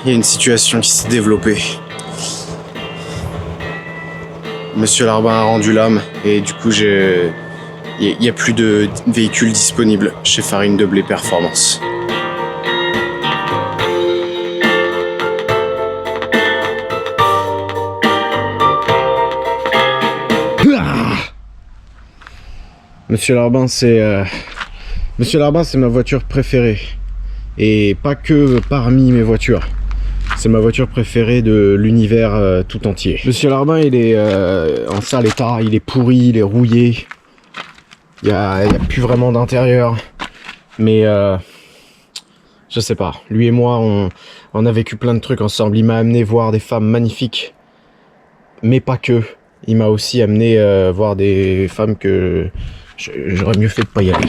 il y a une situation qui s'est développée. Monsieur Larbin a rendu l'âme et du coup il n'y a plus de véhicules disponibles chez Farine de Blé Performance. Monsieur Larbin, c'est ma voiture préférée. Et pas que parmi mes voitures. C'est ma voiture préférée de l'univers tout entier. Monsieur Larbin, il est en sale état, il est pourri, il est rouillé. Il y a plus vraiment d'intérieur. Mais je sais pas. Lui et moi, on a vécu plein de trucs ensemble. Il m'a amené voir des femmes magnifiques. Mais pas que. Il m'a aussi amené voir des femmes que j'aurais mieux fait de pas y aller.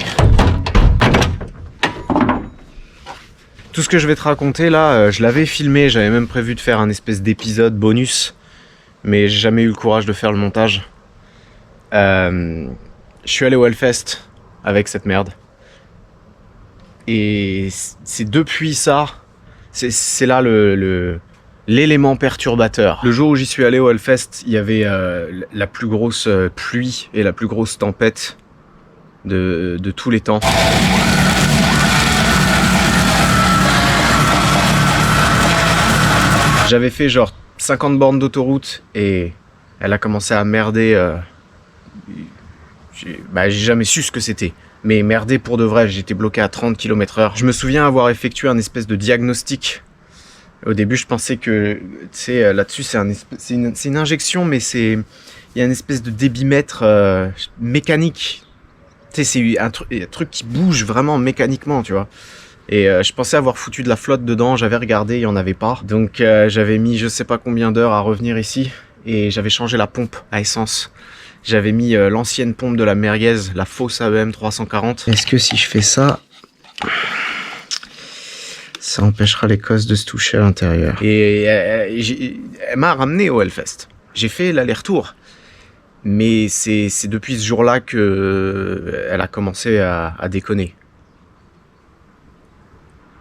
Tout ce que je vais te raconter là, je l'avais filmé, j'avais même prévu de faire un espèce d'épisode bonus, mais j'ai jamais eu le courage de faire le montage. Je suis allé au Hellfest avec cette merde. Et c'est depuis ça, c'est là l'élément perturbateur. Le jour où j'y suis allé au Hellfest, il y avait la plus grosse pluie et la plus grosse tempête de tous les temps. J'avais fait genre 50 bornes d'autoroute et elle a commencé à merder. J'ai jamais su ce que c'était. Mais merder pour de vrai, j'étais bloqué à 30 km/h. Je me souviens avoir effectué un espèce de diagnostic. Au début, je pensais que, tu sais, là-dessus, c'est une injection, mais il y a une espèce de débitmètre mécanique. Tu sais, c'est un truc qui bouge vraiment mécaniquement, tu vois. Et je pensais avoir foutu de la flotte dedans, j'avais regardé, il n'y en avait pas. Donc j'avais mis je sais pas combien d'heures à revenir ici. Et j'avais changé la pompe à essence. J'avais mis l'ancienne pompe de la Merguez, la fausse AEM 340. Est-ce que si je fais ça, ça empêchera les cosses de se toucher à l'intérieur? Et elle m'a ramené au Hellfest. J'ai fait l'aller-retour. Mais c'est depuis ce jour-là qu'elle a commencé à déconner.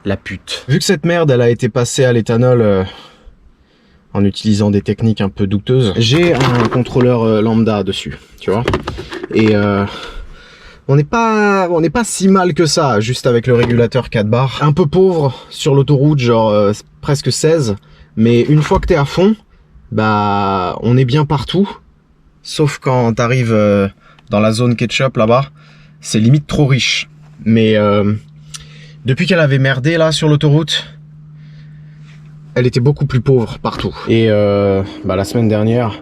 La pute. Vu que cette merde, elle a été passée à l'éthanol en utilisant des techniques un peu douteuses, j'ai un contrôleur lambda dessus, tu vois. Et on n'est pas si mal que ça, juste avec le régulateur 4 bars. Un peu pauvre sur l'autoroute, genre presque 16. Mais une fois que t'es à fond, bah on est bien partout. Sauf quand t'arrives dans la zone ketchup là-bas, c'est limite trop riche. Mais depuis qu'elle avait merdé là sur l'autoroute, elle était beaucoup plus pauvre partout. Et la semaine dernière,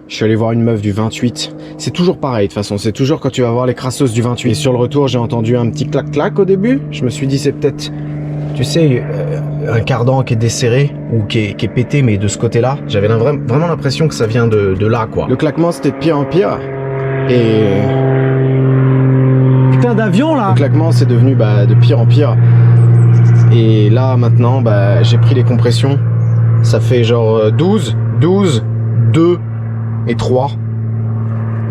je suis allé voir une meuf du 28. C'est toujours pareil de toute façon, c'est toujours quand tu vas voir les crasseuses du 28. Et sur le retour, j'ai entendu un petit clac-clac au début. Je me suis dit c'est peut-être, tu sais, un cardan qui est desserré ou qui est pété, mais de ce côté-là. J'avais vraiment l'impression que ça vient de là, quoi. Le claquement, c'était de pire en pire. Et d'avion là. Le claquement c'est devenu de pire en pire. Et là maintenant j'ai pris les compressions. Ça fait genre 12, 2 et 3.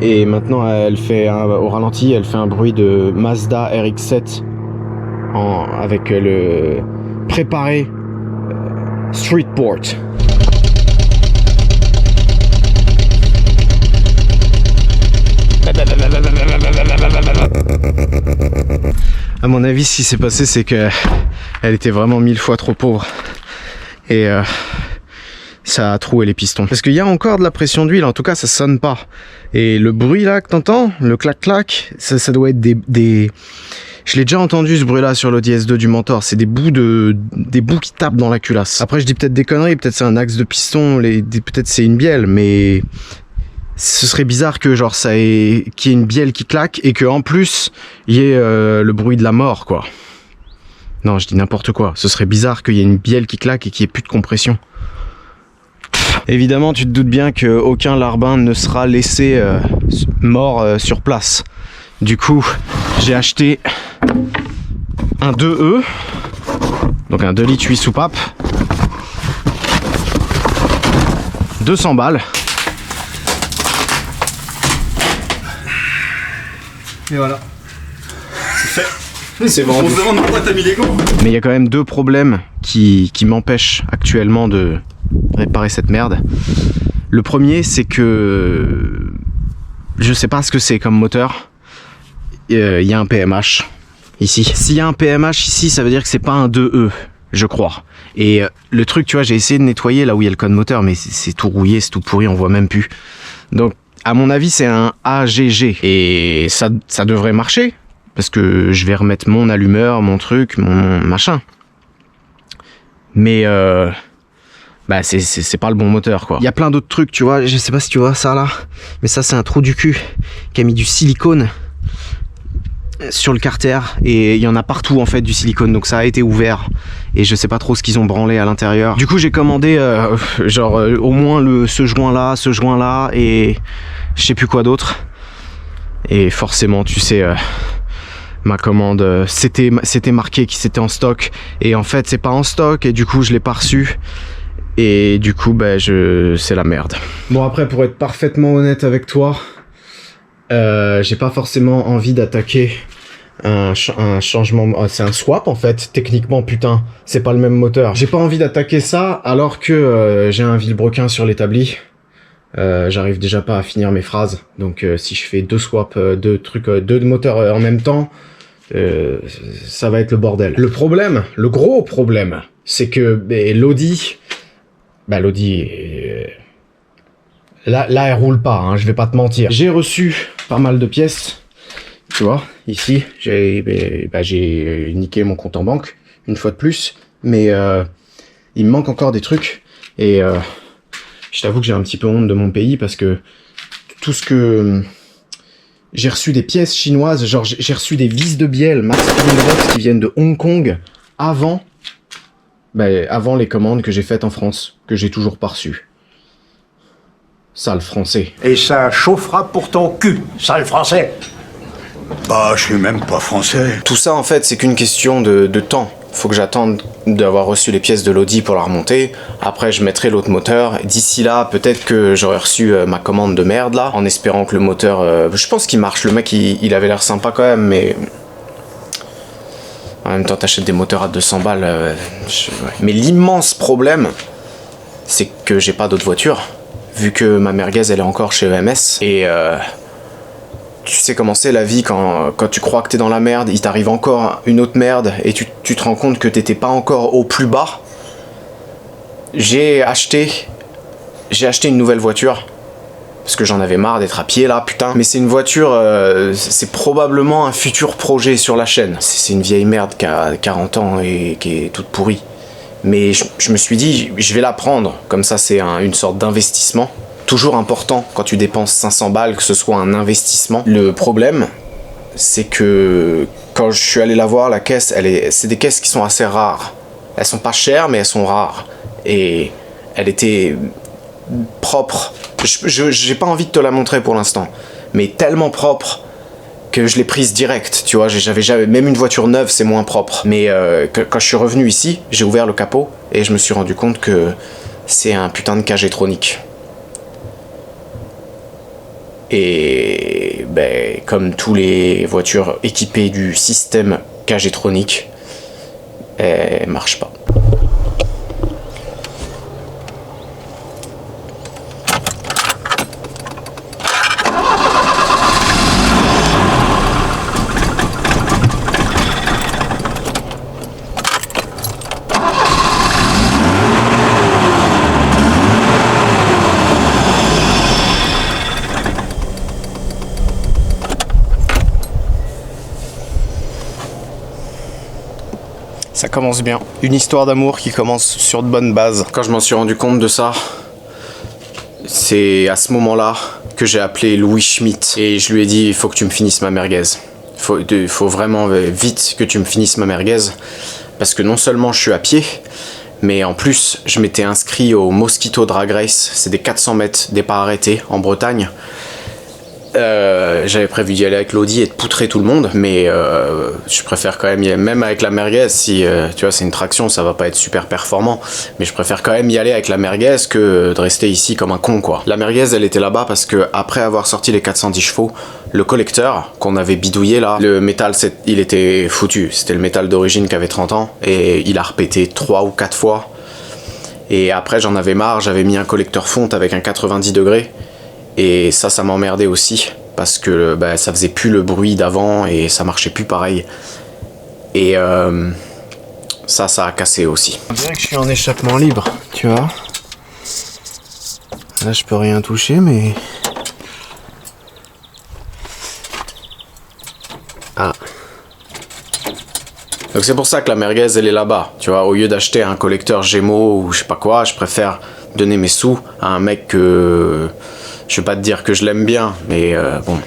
Et maintenant elle fait au ralenti, elle fait un bruit de Mazda RX-7 avec le préparé Streetport. À mon avis, ce qui s'est passé, c'est que elle était vraiment 1000 fois trop pauvre. Et ça a troué les pistons. Parce qu'il y a encore de la pression d'huile, en tout cas ça sonne pas. Et le bruit là que t'entends, le clac-clac, ça doit être des... Je l'ai déjà entendu ce bruit là sur l'Audi S2 du Mentor, c'est des bouts qui tapent dans la culasse. Après je dis peut-être des conneries, peut-être c'est un axe de piston, peut-être c'est une bielle, mais... Ce serait bizarre que genre qu'il y ait une bielle qui claque et que en plus il y ait le bruit de la mort, quoi. Non, je dis n'importe quoi. Ce serait bizarre qu'il y ait une bielle qui claque et qu'il n'y ait plus de compression. Évidemment, tu te doutes bien qu'aucun larbin ne sera laissé mort sur place. Du coup, j'ai acheté un 2E, donc un 2 litres 8 soupapes, 200 balles. Et voilà. C'est vendu. On se demande pourquoi t'as mis les gants. Mais il y a quand même deux problèmes qui m'empêchent actuellement de réparer cette merde. Le premier, c'est que je sais pas ce que c'est comme moteur. Il y a un PMH ici. S'il y a un PMH ici, ça veut dire que c'est pas un 2E, je crois. Et le truc, tu vois, j'ai essayé de nettoyer là où il y a le code moteur, mais c'est tout rouillé, c'est tout pourri, on voit même plus. Donc, à mon avis, c'est un AGG. Et ça devrait marcher, parce que je vais remettre mon allumeur, mon truc, mon machin. Mais bah c'est pas le bon moteur, quoi. Il y a plein d'autres trucs, tu vois, je sais pas si tu vois ça là, mais ça c'est un trou du cul qui a mis du silicone sur le carter, et il y en a partout en fait du silicone, donc ça a été ouvert et je sais pas trop ce qu'ils ont branlé à l'intérieur. Du coup j'ai commandé au moins ce joint là et je sais plus quoi d'autre, et forcément tu sais ma commande c'était marqué que c'était en stock, et en fait c'est pas en stock, et du coup je l'ai pas reçu. Et du coup, bah, c'est la merde. Bon, après, pour être parfaitement honnête avec toi, j'ai pas forcément envie d'attaquer un changement. C'est un swap en fait, techniquement, putain. C'est pas le même moteur. J'ai pas envie d'attaquer ça alors que j'ai un vilebrequin sur l'établi. J'arrive déjà pas à finir mes phrases. Donc, si je fais deux swaps, deux moteurs en même temps, ça va être le bordel. Le problème, le gros problème, c'est que l'Audi. Bah l'Audi, là elle roule pas, hein, je vais pas te mentir. J'ai reçu pas mal de pièces, tu vois, ici, j'ai niqué mon compte en banque, une fois de plus, mais il me manque encore des trucs, et je t'avoue que j'ai un petit peu honte de mon pays, parce que tout ce que... J'ai reçu des pièces chinoises, genre j'ai reçu des vis de bielle Max Spinning qui viennent de Hong Kong, avant les commandes que j'ai faites en France, que j'ai toujours pas reçues. Sale français. Et ça chauffera pour ton cul, sale français. Bah, je suis même pas français. Tout ça, en fait, c'est qu'une question de temps. Faut que j'attende d'avoir reçu les pièces de l'Audi pour la remonter. Après, je mettrai l'autre moteur. D'ici là, peut-être que j'aurai reçu ma commande de merde, là, en espérant que le moteur... je pense qu'il marche. Le mec, il avait l'air sympa quand même, mais... En même temps, t'achètes des moteurs à 200 balles. Ouais. Mais l'immense problème, c'est que j'ai pas d'autre voiture, vu que ma merguez, elle est encore chez EMS. Et tu sais comment c'est la vie quand tu crois que t'es dans la merde, il t'arrive encore une autre merde, et tu te rends compte que t'étais pas encore au plus bas. J'ai acheté une nouvelle voiture. Parce que j'en avais marre d'être à pied là, putain. Mais c'est une voiture, c'est probablement un futur projet sur la chaîne. C'est une vieille merde qui a 40 ans et qui est toute pourrie. Mais je me suis dit, je vais la prendre. Comme ça, c'est une sorte d'investissement. Toujours important quand tu dépenses 500 balles, que ce soit un investissement. Le problème, c'est que quand je suis allé la voir, la caisse, c'est des caisses qui sont assez rares. Elles sont pas chères, mais elles sont rares. Et elle était propre. J'ai pas envie de te la montrer pour l'instant, mais tellement propre que je l'ai prise direct, tu vois. J'avais jamais, même une voiture neuve, c'est moins propre. Mais quand je suis revenu ici, j'ai ouvert le capot et je me suis rendu compte que c'est un putain de K-Jetronic. Et ben, comme tous les voitures équipées du système K-Jetronic, elles marchent pas. Ça commence bien. Une histoire d'amour qui commence sur de bonnes bases. Quand je m'en suis rendu compte de ça, c'est à ce moment-là que j'ai appelé Louis Schmitt et je lui ai dit, il faut que tu me finisses ma merguez. Faut vraiment vite que tu me finisses ma merguez, parce que non seulement je suis à pied, mais en plus je m'étais inscrit au Mosquito Drag Race. C'est des 400 mètres départ arrêté en Bretagne. j'avais prévu d'y aller avec Lodi et de poutrer tout le monde, mais je préfère quand même y aller, même avec la merguez, si tu vois c'est une traction, ça va pas être super performant, mais je préfère quand même y aller avec la merguez que de rester ici comme un con quoi. La merguez elle était là-bas parce que après avoir sorti les 410 chevaux, le collecteur qu'on avait bidouillé là, le métal il était foutu, c'était le métal d'origine qui avait 30 ans et il a repété 3 ou 4 fois. Et après j'en avais marre, j'avais mis un collecteur fonte avec un 90 degrés et ça m'emmerdait aussi parce que bah, ça faisait plus le bruit d'avant et ça marchait plus pareil. Et ça a cassé aussi. On dirait que je suis en échappement libre, tu vois. Là je peux rien toucher mais... Ah. Donc c'est pour ça que la merguez elle est là-bas, tu vois, au lieu d'acheter un collecteur Gémeaux ou je sais pas quoi, je préfère donner mes sous à un mec que... Je vais pas te dire que je l'aime bien, mais bon...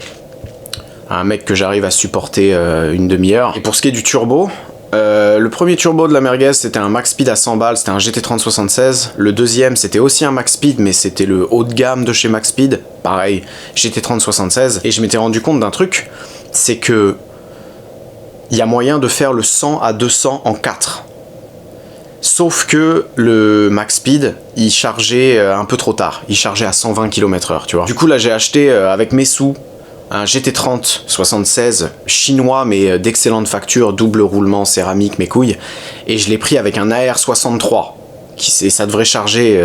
À un mec que j'arrive à supporter une demi-heure. Et pour ce qui est du turbo, le premier turbo de la merguez c'était un max speed à 100 balles, c'était un GT30 76. Le deuxième c'était aussi un max speed, mais c'était le haut de gamme de chez Max Speed. Pareil, GT30 76. Et je m'étais rendu compte d'un truc, c'est que... il y a moyen de faire le 100 à 200 en 4. Sauf que le Max Speed, il chargeait un peu trop tard. Il chargeait à 120 km/h, tu vois. Du coup, là, j'ai acheté avec mes sous un GT30 76 chinois, mais d'excellente facture, double roulement, céramique, mes couilles. Et je l'ai pris avec un AR63. Ça devrait charger...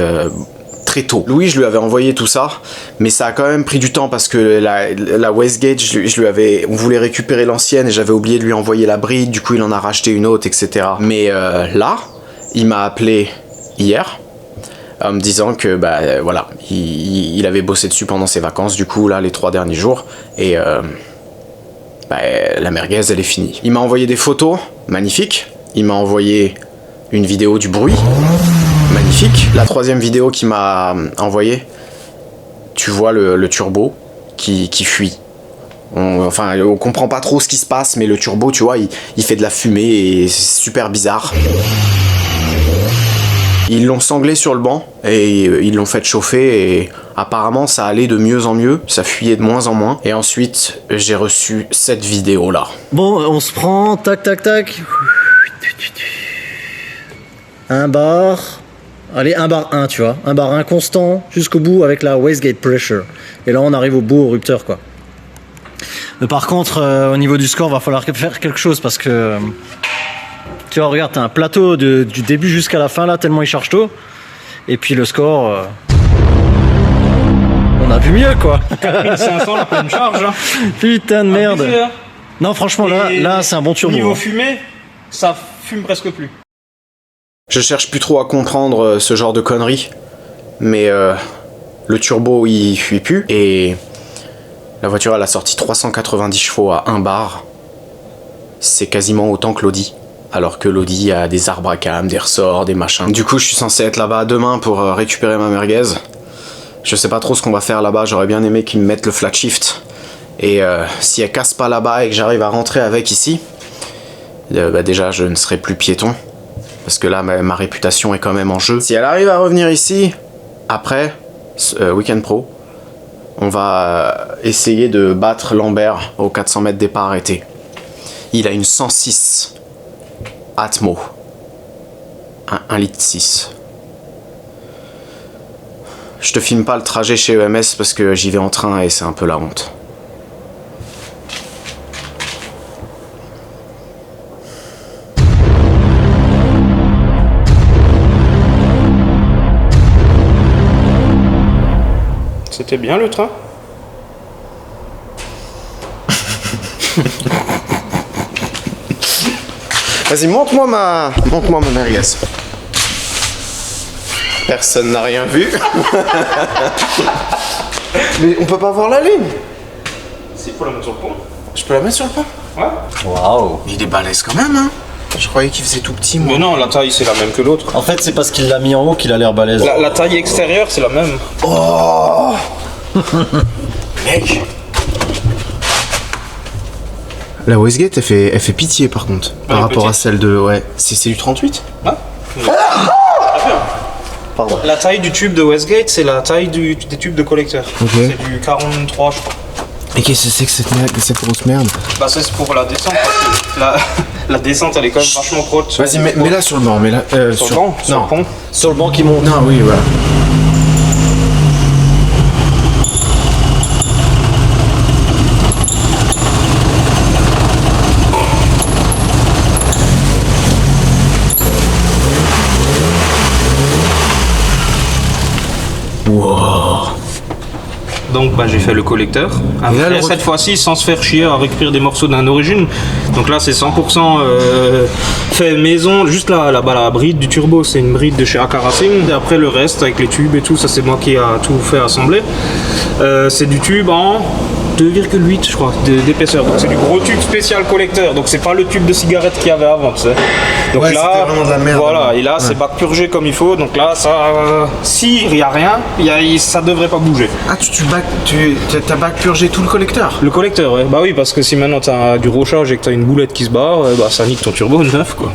très tôt. Louis, je lui avais envoyé tout ça, mais ça a quand même pris du temps parce que la Westgate, on voulait récupérer l'ancienne et j'avais oublié de lui envoyer la bride, du coup il en a racheté une autre, etc. Mais là, il m'a appelé hier en me disant que bah voilà, il avait bossé dessus pendant ses vacances, du coup là les 3 derniers jours, et bah, la merguez elle est finie. Il m'a envoyé des photos magnifiques, il m'a envoyé une vidéo du bruit magnifique. La troisième vidéo qu'il m'a envoyée, tu vois le turbo qui fuit. On comprend pas trop ce qui se passe, mais le turbo, tu vois, il fait de la fumée et c'est super bizarre. Ils l'ont sanglé sur le banc et ils l'ont fait chauffer et apparemment ça allait de mieux en mieux, ça fuyait de moins en moins. Et ensuite, j'ai reçu cette vidéo là. Bon, on se prend, tac tac tac. Un bar. Allez, un bar 1, tu vois. Un bar 1 constant jusqu'au bout avec la Westgate Pressure. Et là, on arrive au bout, au rupteur, quoi. Mais par contre, au niveau du score, va falloir faire quelque chose parce que... tu vois, regarde, t'as un plateau du début jusqu'à la fin, là, tellement il charge tôt. Et puis le score... on a vu mieux, quoi. 4500 la pleine charge. Hein. Putain de merde. Abusé, hein. Non, franchement, là c'est un bon turbo. Niveau hein. fumée, ça fume presque plus. Je cherche plus trop à comprendre ce genre de conneries, mais le turbo il fuit plus et la voiture elle a sorti 390 chevaux à 1 bar. C'est quasiment autant que l'Audi, alors que l'Audi a des arbres à cam, des ressorts, des machins. Du coup je suis censé être là-bas demain pour récupérer ma merguez. Je sais pas trop ce qu'on va faire là-bas, j'aurais bien aimé qu'ils me mettent le flat shift. Et si elle casse pas là-bas et que j'arrive à rentrer avec ici, bah déjà je ne serai plus piéton. Parce que là, ma réputation est quand même en jeu. Si elle arrive à revenir ici, après Weekend Pro, on va essayer de battre Lambert aux 400 mètres départ arrêté. Il a une 106 Atmo. 1,6 litre. Je te filme pas le trajet chez EMS parce que j'y vais en train et c'est un peu la honte. C'était bien le train. Vas-y, montre-moi ma merguez. Personne n'a rien vu. Mais on peut pas voir la ligne. Si, faut la mettre sur le pont. Je peux la mettre sur le pont? Ouais. Waouh. Mais il est balèze quand même, hein. Je croyais qu'il faisait tout petit, moi. Mais non, la taille c'est la même que l'autre. En fait, c'est parce qu'il l'a mis en haut qu'il a l'air balèze. La taille extérieure c'est la même. Oh mec. La Westgate, elle fait pitié par contre, par rapport à celle de... Ouais, c'est du 38 ? Ouais. Pardon. La taille du tube de Westgate c'est la taille des tubes de collecteur. Ok. C'est du 43 je crois. Et qu'est-ce que c'est que cette grosse merde? Bah ça c'est pour la descente. Parce que la descente elle est quand même vachement proche. Vas-y, mets-la sur le banc, mets-la... Sur le banc, sur non. le pont. Sur le banc qui monte. Non, oui, voilà. Donc bah, j'ai fait le collecteur. Et là, Après, cette fois-ci sans se faire chier à récupérer des morceaux d'un origine. Donc là c'est 100% fait maison. Juste la bride du turbo, c'est une bride de chez Aka Racing. Et après le reste avec les tubes et tout, ça c'est moi qui a tout fait assembler. C'est du tube en 2,8 je crois d'épaisseur. Donc c'est du gros tube spécial collecteur. Donc c'est pas le tube de cigarette qu'il y avait avant, tu sais. Donc Ouais, là, c'était vraiment de la merde. voilà, et là c'est bac purgé comme il faut. Donc là ça, si il y a rien, ça devrait pas bouger. Ah, t'as bac purgé tout le collecteur? Le collecteur, ouais. Bah oui, parce que si maintenant t'as du rochage et que t'as une boulette qui se barre, bah ça nique ton turbo neuf, quoi.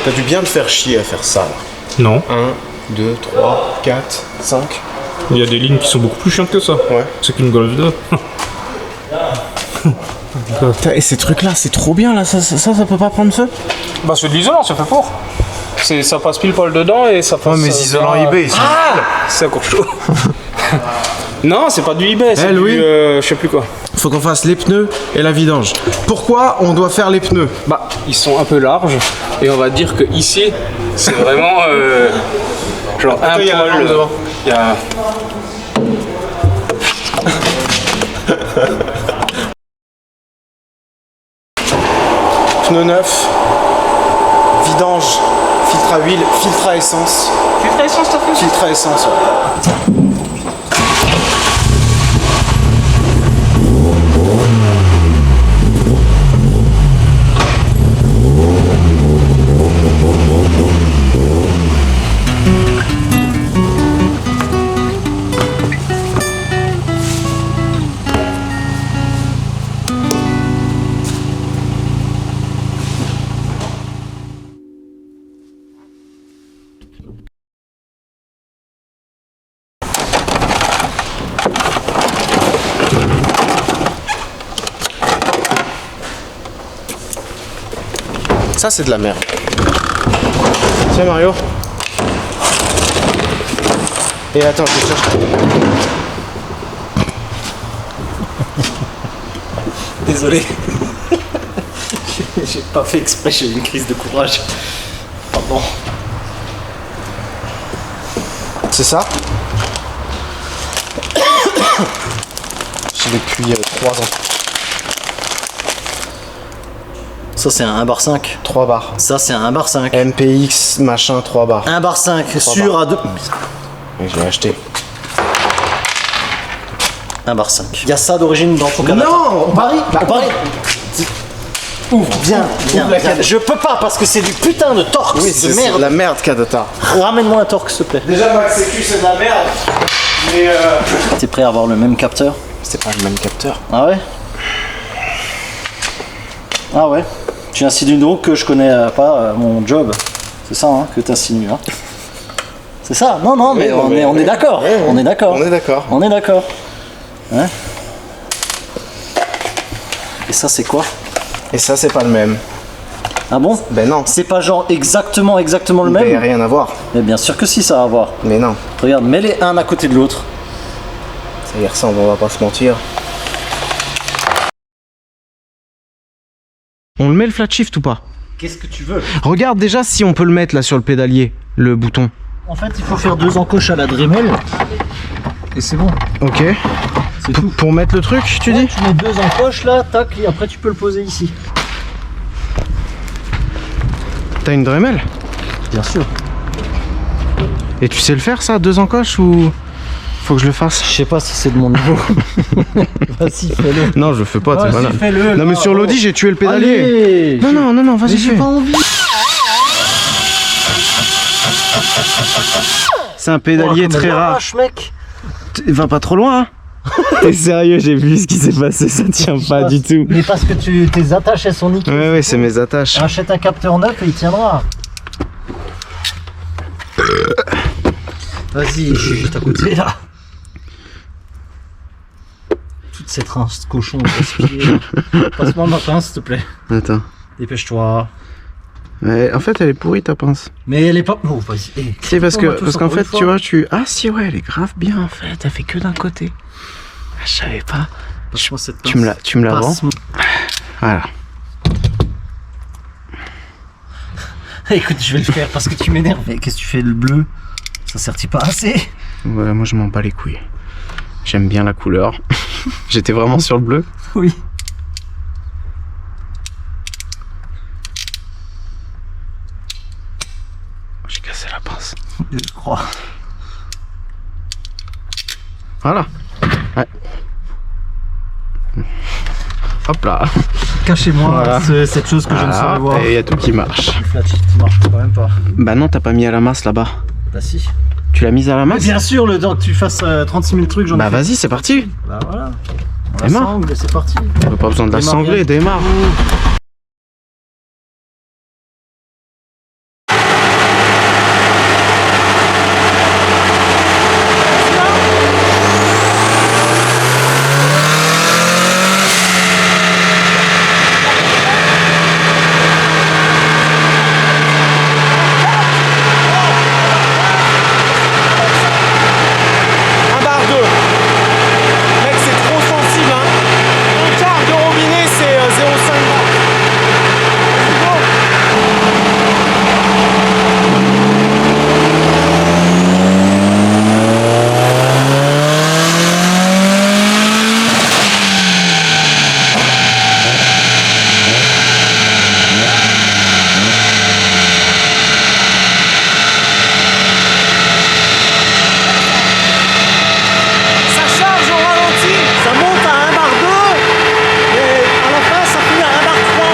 T'as dû bien te faire chier à faire ça, là. Non. 1, 2, 3, 4, 5. Il y a des lignes qui sont beaucoup plus chiantes que ça. Ouais. C'est qu'une Golf 2. Putain, et ces trucs-là, c'est trop bien, là. Ça peut pas prendre feu? Bah c'est de l'isolant, ça fait pour. Ça passe pile poil dedans et ça passe... Ouais, mais isolants eBay, ils sont... C'est encore chaud. Non, c'est pas du eBay, c'est Eh, Louis. du... je sais plus quoi. Faut qu'on fasse les pneus et la vidange. Pourquoi on doit faire les pneus? Bah, ils sont un peu larges et on va dire que ici, c'est vraiment... genre un il y a la poil... lampe devant. Il y a... Pneus neufs, vidange, filtre à huile, filtre à essence. Filtre à essence, t'as fait? Filtre à essence, ouais. Ça, c'est de la merde. Tiens, Mario. Et attends, je cherche. Désolé. J'ai pas fait exprès, j'ai eu une crise de courage. Pardon. C'est ça. J'ai depuis 3 ans. Ça c'est un 1 bar 5. 3 bars. Ça c'est un 1 bar 5. MPX, machin, 3 bars. 1 bar 5 sur à 2. Et je l'ai acheté. 1 bar 5. Il y a ça d'origine dans ton canapé. Non, on parie. On parie. Ouvre, bien, bien, bien. Je peux pas parce que c'est du putain de torque oui, de c'est merde. de la merde, Kadota. Ramène-moi un torque s'il te plaît. Déjà, Max CQ, c'est de la merde. Mais T'es prêt à avoir le même capteur? c'est pas le même capteur. Ah ouais? Ah ouais? Tu insinues donc que je connais pas mon job. C'est ça hein, que t'insinues. Hein. C'est ça? Non, non, mais, Oui, on est d'accord. ouais, On est d'accord. On est d'accord. On est d'accord. Hein? Et ça c'est quoi? Et ça, c'est pas le même. Ah bon? Ben non. C'est pas genre exactement le Mais même? rien à voir. Mais bien sûr que si, ça va à voir. Mais non. Regarde, mets-les un à côté de l'autre. Ça y ressemble, on va pas se mentir. On le met le flat shift ou pas? Qu'est-ce que tu veux? Regarde déjà si on peut le mettre là sur le pédalier, le bouton. En fait, il faut faire 2 encoches à la Dremel. Et c'est bon. Ok. C'est tout. Pour mettre le truc, tu dis? Tu mets 2 encoches là, tac, et après tu peux le poser ici. T'as une Dremel? Bien sûr. Et tu sais le faire ça, 2 encoches ou faut que je le fasse? Je sais pas si c'est de mon niveau. Vas-y, fais-le. Non, je le fais pas, t'es Vas-y, malade. fais-le. Non mais sur l'Audi, j'ai tué le pédalier. Allez, Non, vas-y, mais j'ai fais. pas envie. C'est un pédalier très rare. Lâche, mec. Va pas trop loin, hein. T'es sérieux, j'ai vu ce qui s'est passé, ça tient pas du tout. Mais parce que tes attaches elles sont niquées. Ouais, c'est mes attaches. Achète un capteur neuf et il tiendra. Vas-y, je suis juste à côté là. Toute cette rince de cochon gaspillée. Passe-moi ma pince, s'il te plaît. Attends. Dépêche-toi. Ouais, en fait, elle est pourrie ta pince. Mais elle est pas. Oh, vas-y. Hey, C'est parce on va que tous parce qu'en encore fait, une fois. tu vois, ah si ouais, elle est grave bien en fait. Elle fait que d'un côté. Ah, je savais pas. Passe-moi cette Tu me la vends. Passe-moi. Voilà. Écoute, je vais le faire parce que tu m'énerves. Mais qu'est-ce que tu fais le bleu? Ça sert-il pas assez? Ouais, moi je m'en bats les couilles. J'aime bien la couleur. J'étais vraiment sur le bleu. Oui. J'ai cassé la pince. Je crois. Voilà. Ouais. Hop là. Cachez-moi Voilà. cette chose que je ne saurais voir. Et il y a tout qui marche. Le flat shift marche quand même pas. Bah non, t'as pas mis à la masse là-bas. Bah si. Tu l'as mise à la Mais masse? bien sûr, le temps que tu fasses 36 000 trucs, j'en ai Bah fait. vas-y, c'est parti. Bah voilà. On la Démarre. sangle et c'est parti. On a pas besoin de la Démarre sangler, bien. démarre. Un bar 2. Mec, c'est trop sensible, hein. Un quart de robinet, c'est 0,5 bar. Ça charge au ralenti, ça monte à 1 bar 2 et à la fin ça finit à 1 bar 3,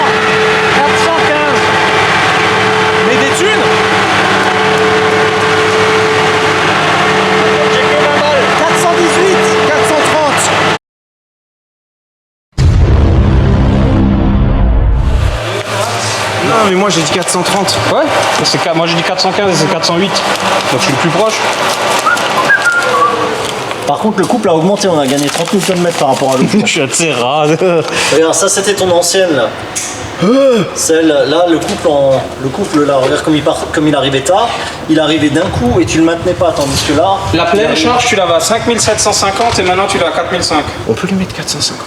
415. Mais des thunes. J'ai que 20 balles. 418, 430. Non mais moi j'ai dit 430. Ouais, moi j'ai dit 415 et c'est 408. Donc je suis le plus proche. Par contre, le couple a augmenté. On a gagné 30 Nm par rapport à l'autre. Je suis assez rade. Regarde, ça c'était ton ancienne là. Celle là, le couple là, regarde comme il arrivait tard. Il arrivait d'un coup et tu le maintenais pas, tandis que là. La pleine charge, tu l'avais à 5750 et maintenant tu l'as à 4005. On peut lui mettre 450.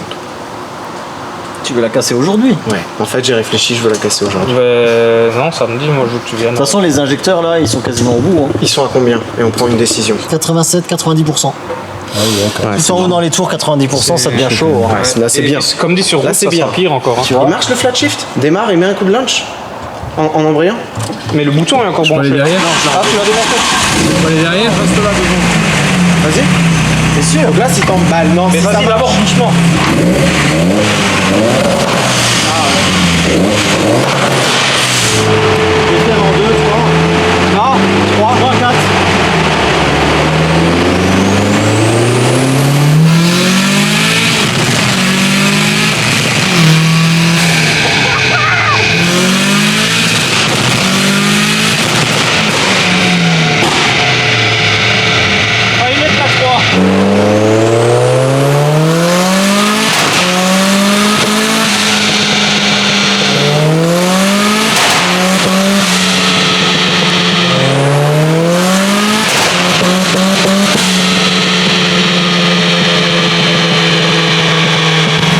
Tu veux la casser aujourd'hui. Ouais, en fait j'ai réfléchi, je veux la casser aujourd'hui. Non, samedi, moi je veux que tu viennes. De toute façon, les injecteurs là, ils sont quasiment au bout. Hein. Ils sont à combien? Et on prend une décision. 87-90%. Ouais, Tout en haut dans les tours, 90%, ça devient chaud. Hein. Ouais, là c'est Et bien. Comme dit sur Là, route, c'est ça bien. sera pire encore. Hein. Tu vois. Il marche le flat shift? Démarre et met un coup de lunch en embrayant. Mais le bouton est encore branché. derrière. Ah, tu l'as démonté. Pour aller derrière, reste là devant. Vas-y. C'est sûr. Donc là si t'en balles, non, Mais si ça vas-y marche. d'abord doucement. Je vais faire en 2, 3. Non, 3, 4. Ah, il est la 3.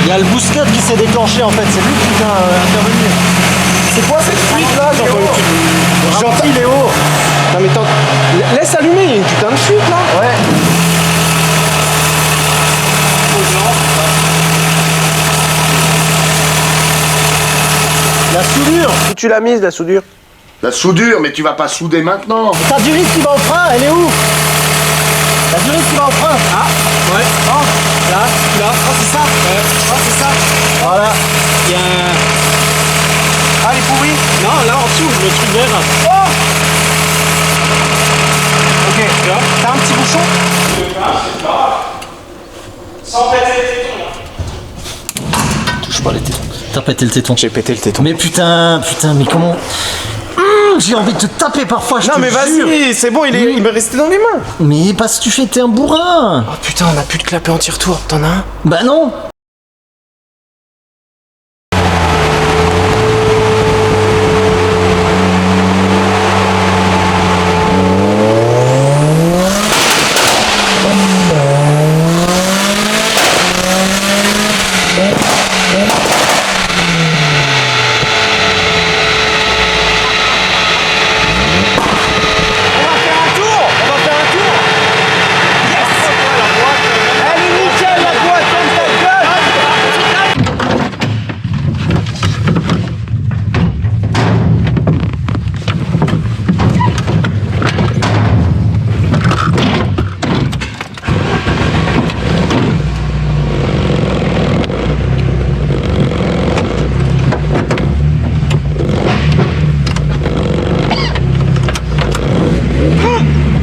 Il y a le boost cut qui s'est déclenché en fait, c'est lui qui vient intervenir. C'est quoi cette fuite là? Gentil Léo. Non mais laisse allumer, il y a une putain de fuite là. Ouais. La soudure. Où tu l'as mise la soudure? La soudure, mais tu vas pas souder maintenant. Ta durite qui va au frein, elle est où? La durite qui va au frein. Ah, ouais. Oh, là, là. Oh, c'est ça. Oh, c'est ça. Voilà. Il y a un. Ah elle est pourrie? Non, là en dessous, le truc vert. Oh. Ok, tu vois. T'as un petit bouchon? Sans péter les tétons. Touche pas les tétons. T'as pété le téton. J'ai pété le téton. Mais putain, mais comment? j'ai envie de te taper parfois, je Non te mais jure. vas-y, c'est bon, il m'est resté dans les mains. Mais parce que tu fais, t'es un bourrin. Oh putain, on a plus de clapet anti-retour, t'en as un? Bah non.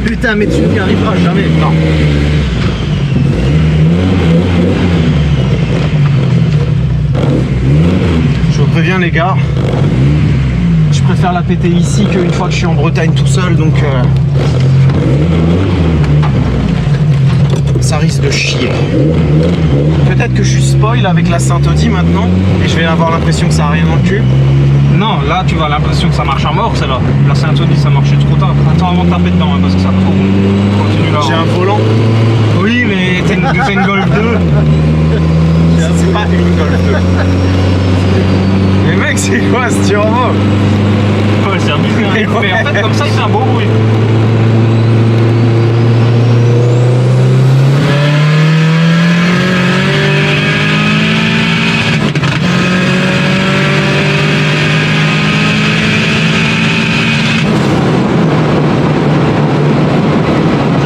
Putain, mais tu n'y arriveras jamais. Non. Je vous préviens les gars, je préfère la péter ici qu'une fois que je suis en Bretagne tout seul, donc ça risque de chier. Peut-être que je suis spoil avec la Saint-Audi maintenant, et je vais avoir l'impression que ça a rien dans le cul. Non, là tu vas l'impression que ça marche à mort, celle-là. La Saint-Audi, ça marchait trop tard. Attends avant de taper dedans, hein, parce que ça va trop bon. Continue là. J'ai un volant. Oui, mais t'as une Golf 2. C'est pas une Golf 2. Mais mec, c'est quoi ce turbo? Ouais, c'est abusé, hein. Mais en fait, comme ça, il fait un beau bruit.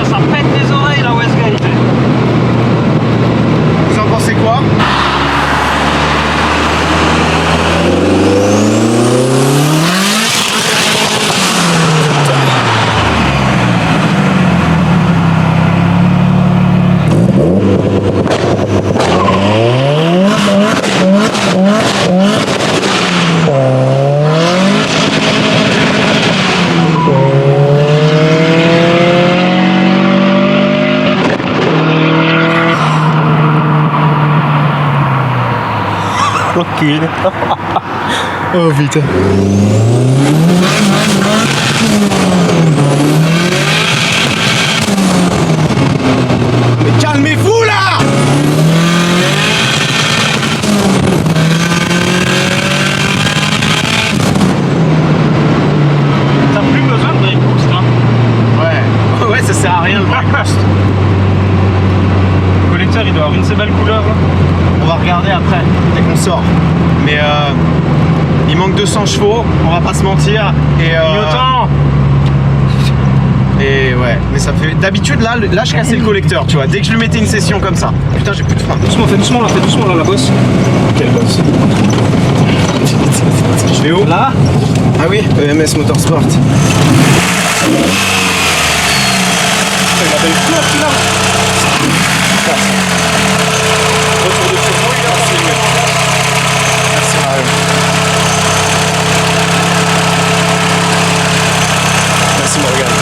Ça pète les oreilles, la Westgate. Vous en pensez quoi? Oh putain. Mais calmez-vous là! T'as plus besoin de brake boost, hein. Ouais, ça sert à rien le brake boost. Le collecteur, il doit avoir une de ces belles couleurs là. On va regarder après, dès qu'on sort. Mais il manque 200 chevaux, on va pas se mentir. Et Clignotant. Et ouais, mais ça fait. D'habitude là je cassais le collecteur, tu vois, dès que je lui mettais une session comme ça. Putain, j'ai plus de frein. Doucement, fais doucement là, la bosse. Quelle bosse? Je vais où? Là. Ah oui, EMS Motorsport. Il a belle couleur celui-là. Retour de turbo, il est en signe. Merci Marion. Merci Morgane.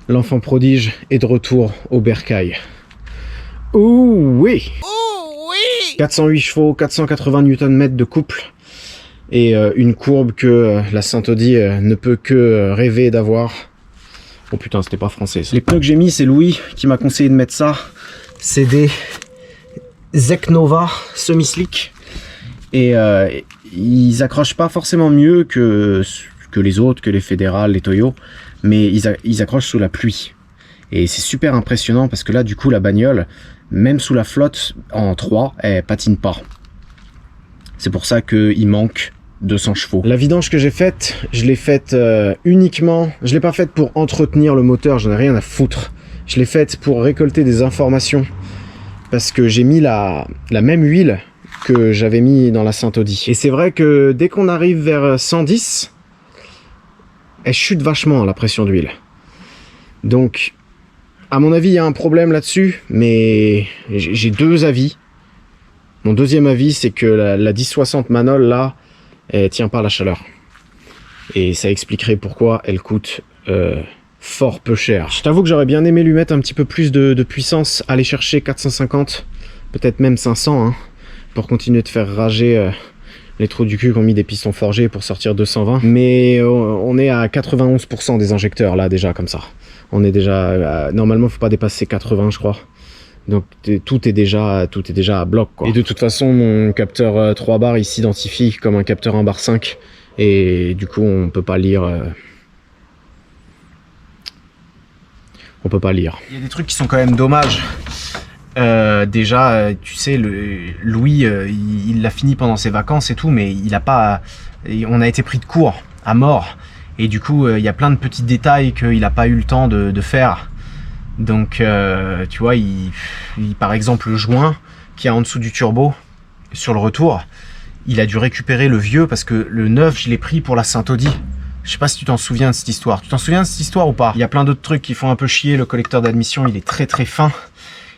L'enfant prodige est de retour au bercail. Ouh oui! 408 chevaux, 480 Nm de couple et une courbe que la Saint-Audi ne peut que rêver d'avoir. Oh putain, c'était pas français ça. Les pneus que j'ai mis, c'est Louis qui m'a conseillé de mettre ça. C'est des Zeknova semi-slick et ils accrochent pas forcément mieux que les autres, que les fédérales, les Toyo, mais ils accrochent sous la pluie. Et c'est super impressionnant parce que là, du coup, la bagnole, même sous la flotte, en 3, elle patine pas. C'est pour ça qu'il manque 200 chevaux. La vidange que j'ai faite, je l'ai faite uniquement... Je l'ai pas faite pour entretenir le moteur, j'en ai rien à foutre. Je l'ai faite pour récolter des informations. Parce que j'ai mis la même huile que j'avais mis dans la Saint-Audi. Et c'est vrai que dès qu'on arrive vers 110, elle chute vachement la pression d'huile. Donc, à mon avis, il y a un problème là-dessus, mais j'ai deux avis. Mon deuxième avis, c'est que la 1060 Manol, là, elle tient pas la chaleur. Et ça expliquerait pourquoi elle coûte fort peu cher. Je t'avoue que j'aurais bien aimé lui mettre un petit peu plus de puissance, aller chercher 450, peut-être même 500, hein, pour continuer de faire rager les trous du cul qui ont mis des pistons forgés pour sortir 220. Mais on est à 91% des injecteurs là déjà comme ça. On est déjà... normalement, il ne faut pas dépasser 80, je crois. Donc tout est déjà à bloc, quoi. Et de toute façon, mon capteur 3 bars, il s'identifie comme un capteur 1 bar 5. Et du coup, on peut pas lire... on peut pas lire. Il y a des trucs qui sont quand même dommages. Déjà, tu sais, Louis, il l'a fini pendant ses vacances et tout, mais il a pas... on a été pris de court, à mort. Et du coup, il y a plein de petits détails qu'il n'a pas eu le temps de faire. Donc, tu vois, par exemple, le joint qui est en dessous du turbo, sur le retour, il a dû récupérer le vieux parce que le neuf, je l'ai pris pour la Saint-Audi. Je sais pas si tu t'en souviens de cette histoire. Tu t'en souviens de cette histoire ou pas? Il y a plein d'autres trucs qui font un peu chier. Le collecteur d'admission, il est très très fin.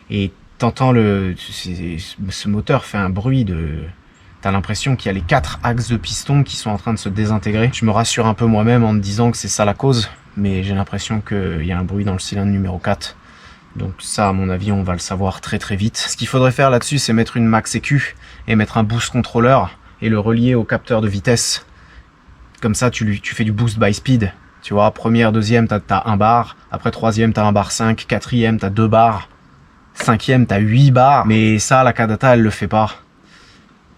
Et t'entends ce moteur fait un bruit de... T'as l'impression qu'il y a les 4 axes de piston qui sont en train de se désintégrer. Je me rassure un peu moi-même en me disant que c'est ça la cause. Mais j'ai l'impression qu'il y a un bruit dans le cylindre numéro 4. Donc ça, à mon avis, on va le savoir très très vite. Ce qu'il faudrait faire là-dessus, c'est mettre une max EQ et mettre un boost controller et le relier au capteur de vitesse. Comme ça, tu fais du boost by speed. Tu vois, première, deuxième, t'as 1 bar. Après, troisième, t'as 1 bar 5. Quatrième, t'as 2 bars. Cinquième, t'as 8 bars. Mais ça, la Kadata, elle le fait pas.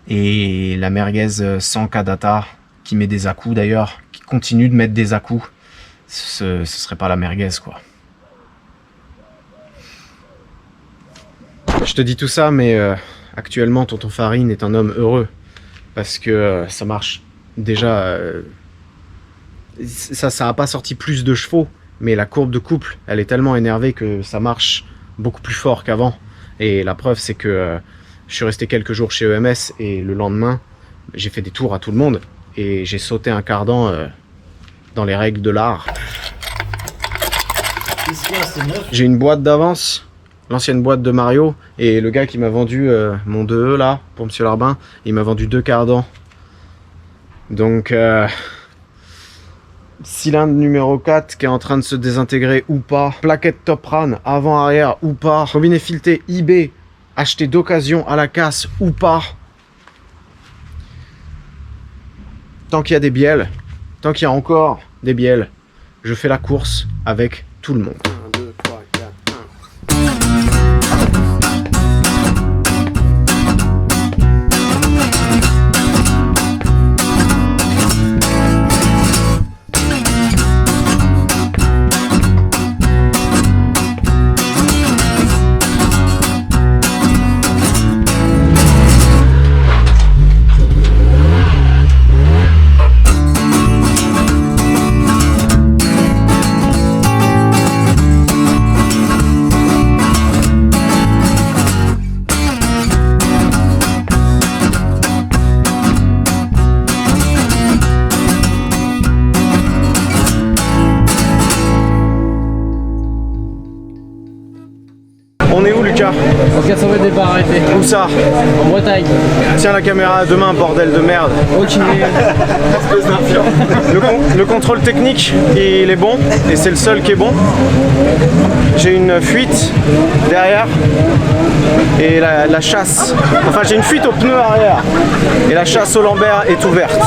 Et la merguez sans Kadata, qui met des à-coups d'ailleurs, qui continue de mettre des à-coups, ce serait pas la merguez, quoi. Je te dis tout ça, mais actuellement, Tonton Farine est un homme heureux. Parce que ça marche déjà... ça a pas sorti plus de chevaux, mais la courbe de couple, elle est tellement énervée que ça marche beaucoup plus fort qu'avant. Et la preuve, c'est que je suis resté quelques jours chez EMS et le lendemain, j'ai fait des tours à tout le monde et j'ai sauté un cardan dans les règles de l'art. J'ai une boîte d'avance, l'ancienne boîte de Mario, et le gars qui m'a vendu mon 2E là, pour Monsieur Larbin, il m'a vendu 2 cardans. Donc, cylindre numéro 4 qui est en train de se désintégrer ou pas, plaquette top ran avant-arrière ou pas, robinet fileté eBay acheté d'occasion à la casse ou pas. Tant qu'il y a des bielles, tant qu'il y a encore des bielles, je fais la course avec tout le monde. 1, 2, 3, 4, On est où, Lucas? Au 400 mètres départ arrêté. Où ça? En Bretagne. Tiens la caméra à deux mains, bordel de merde. Ok. Le contrôle technique, il est bon, et c'est le seul qui est bon. J'ai une fuite derrière, et la chasse, enfin j'ai une fuite au pneu arrière, et la chasse au Lambert est ouverte.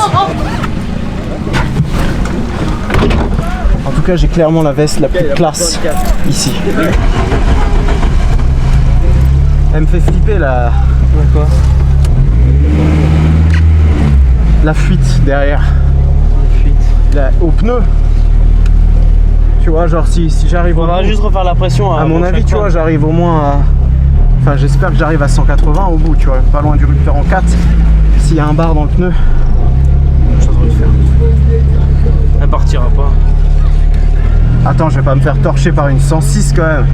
En tout cas, j'ai clairement la veste la plus classe ici. Elle me fait flipper la... Quoi? La fuite derrière. Au pneu. Tu vois, genre si j'arrive au On va bout, juste refaire la pression. à mon avis, tu vois, j'arrive au moins à... Enfin, j'espère que j'arrive à 180 au bout, tu vois, pas loin du rupteur en 4. S'il y a un bar dans le pneu, ça devrait le faire. Elle partira pas. Attends, je vais pas me faire torcher par une 106 quand même.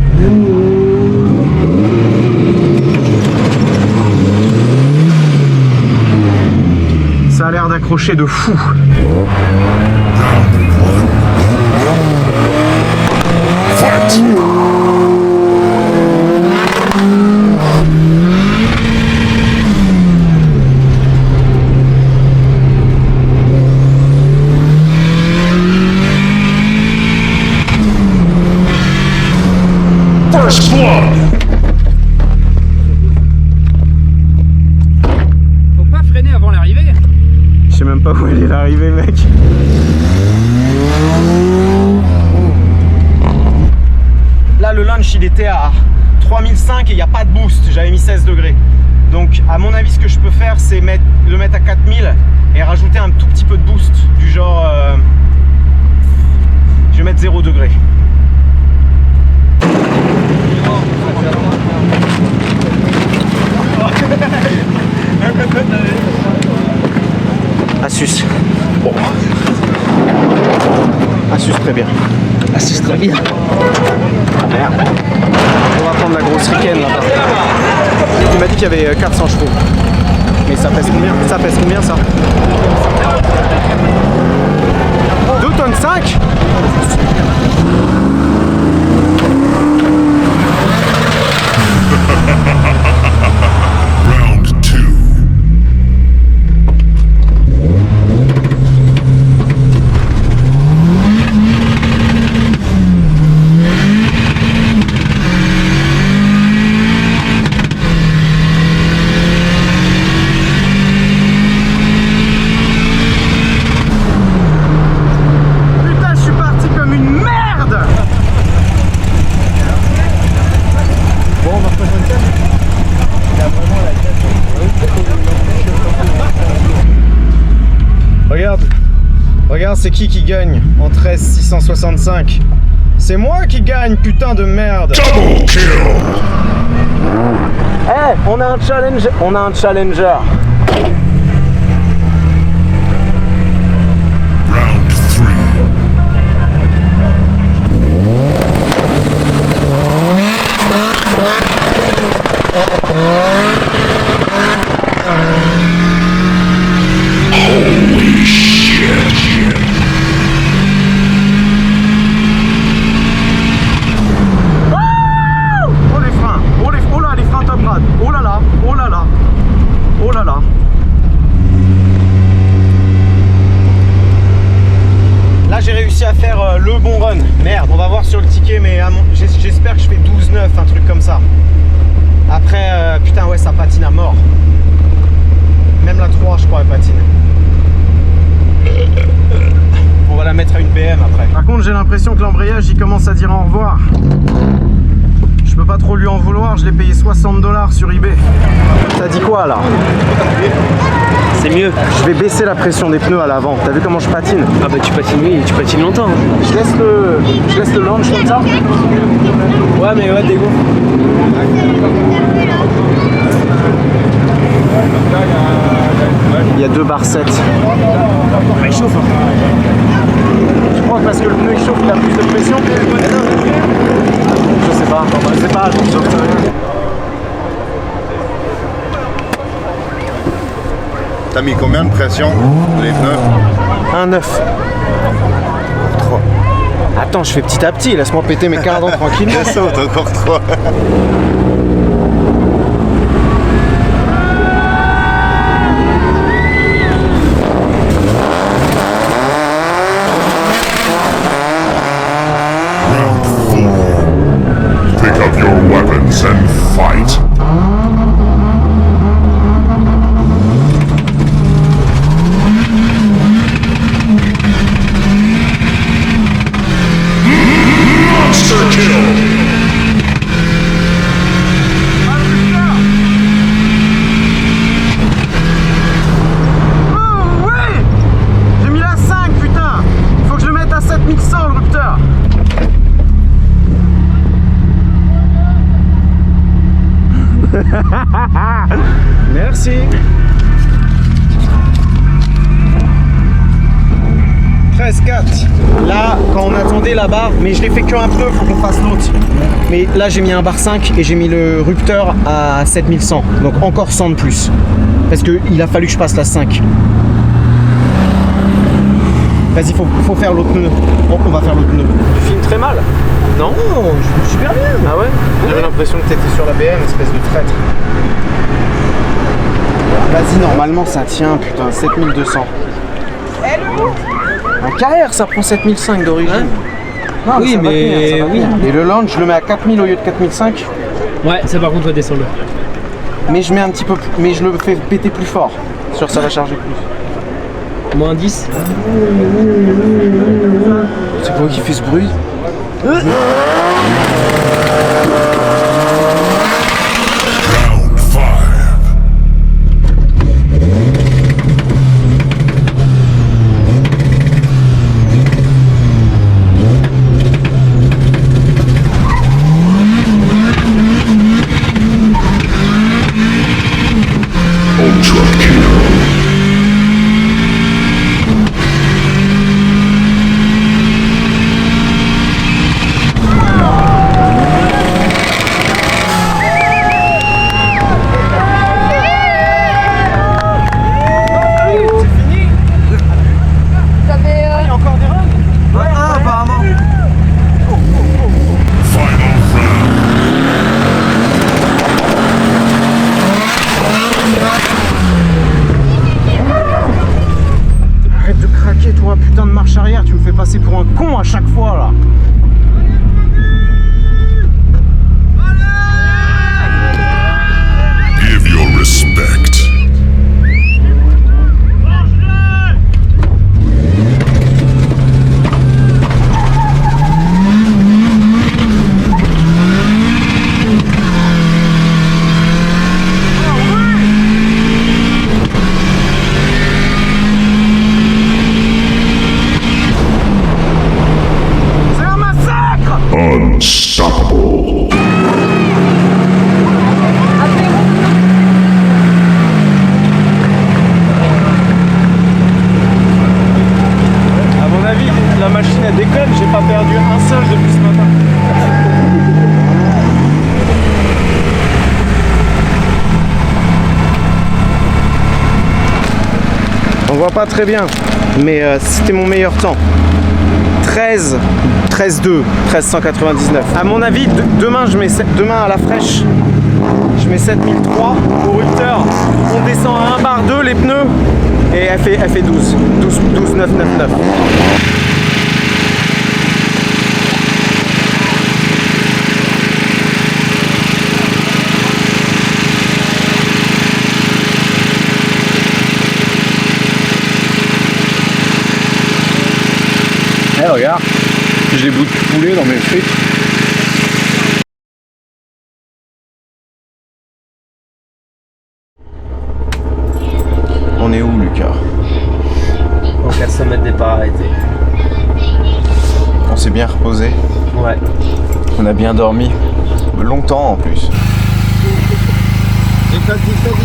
Ça a l'air d'accrocher de fou. First blood! Faut pas freiner avant l'arrivée. Je sais même pas où elle est l'arrivée, mec. Là, le lunch, il était à 3005 et il n'y a pas de boost. J'avais mis 16 degrés. Donc, à mon avis, ce que je peux faire, c'est le mettre à 4000 et rajouter un tout petit peu de boost. Du genre... je vais mettre 0 degré. Asus. Bon. Asus très bien. Asus très bien. Ah merde. On va prendre la grosse Riken là-bas. Il m'a dit qu'il y avait 400 chevaux. Mais ça pèse combien? Ça pèse combien ça? 2 tonnes 5. Round 2. Putain, je suis parti comme une merde. Bon, on va reprendre une tête. Regarde, c'est qui gagne en 13 665. C'est moi qui gagne, putain de merde. Double kill! Eh, on a un challenger. Round 3. Holy shit! Oh les freins, oh là les freins top grade, oh là là, oh là là, oh là là. Là j'ai réussi à faire le bon run. Merde, on va voir sur le ticket, mais j'espère que je fais 12-9, un truc comme ça. Après, putain ouais, ça patine à mort. Même la 3 je crois elle patine. On va la mettre à une BM après. Par contre j'ai l'impression que l'embrayage il commence à dire au revoir. Je peux pas trop lui en vouloir, je l'ai payé 60 $ sur eBay. T'as dit quoi là? C'est mieux. Je vais baisser la pression des pneus à l'avant. T'as vu comment je patine? Ah bah tu patines, oui, tu patines longtemps. Hein. Je laisse le launch comme ça. Ouais mais ouais, dégo. Il y a 2 bar 7. Mais il chauffe. Je crois que parce que le pneu il chauffe, il a plus de pression. Je sais pas, j'en sais rien. T'as mis combien de pression? Les pneus? 1,9. 3. Attends, je fais petit à petit, laisse-moi péter mes cardans tranquillement. Ça saute encore 3. Pick up your weapons and fight. Monster kill! quand on attendait la barre, mais je l'ai fait qu'un peu, faut qu'on fasse l'autre. Mais là j'ai mis un bar 5 et j'ai mis le rupteur à 7100, donc encore 100 de plus. Parce qu'il a fallu que je passe la 5. Vas-y, faut faire l'autre pneu. Bon, on va faire l'autre pneu. Tu filmes très mal. Non? Oh, je filme super bien. Ah ouais? J'avais l'impression que t'étais sur la BM, espèce de traître. Vas-y, normalement ça tient, putain, 7200. Un KR, ça prend 7005 d'origine. Non, Oui, ça va mais tenir, ça va oui. tenir. Et le launch, je le mets à 4000 au lieu de 4005. Ouais, ça par contre va descendre. Mais je mets un petit peu, mais je le fais péter plus fort. Sûr, ça va charger plus. Moins 10. C'est quoi qui fait ce bruit? Round 5. Ultra kill. Final round. Arrête de craquer, toi, putain de marche arrière, tu me fais passer pour un con à chaque fois là. Give your respect. C'est un massacre! Unstoppable. À mon avis, la machine elle déconne, j'ai pas perdu un seul depuis ce matin. On voit pas très bien, mais c'était mon meilleur temps. 13,2, 13,199. À mon avis, demain demain à la fraîche, je mets 7003 au rupteur. On descend à 1 bar 2 les pneus et elle fait 12 999. Eh regarde, j'ai des bouts de poulet dans mes frites. On est où, Lucas? Donc à 100 mètres départ arrêté. On s'est bien reposé, Ouais. on a bien dormi, longtemps en plus.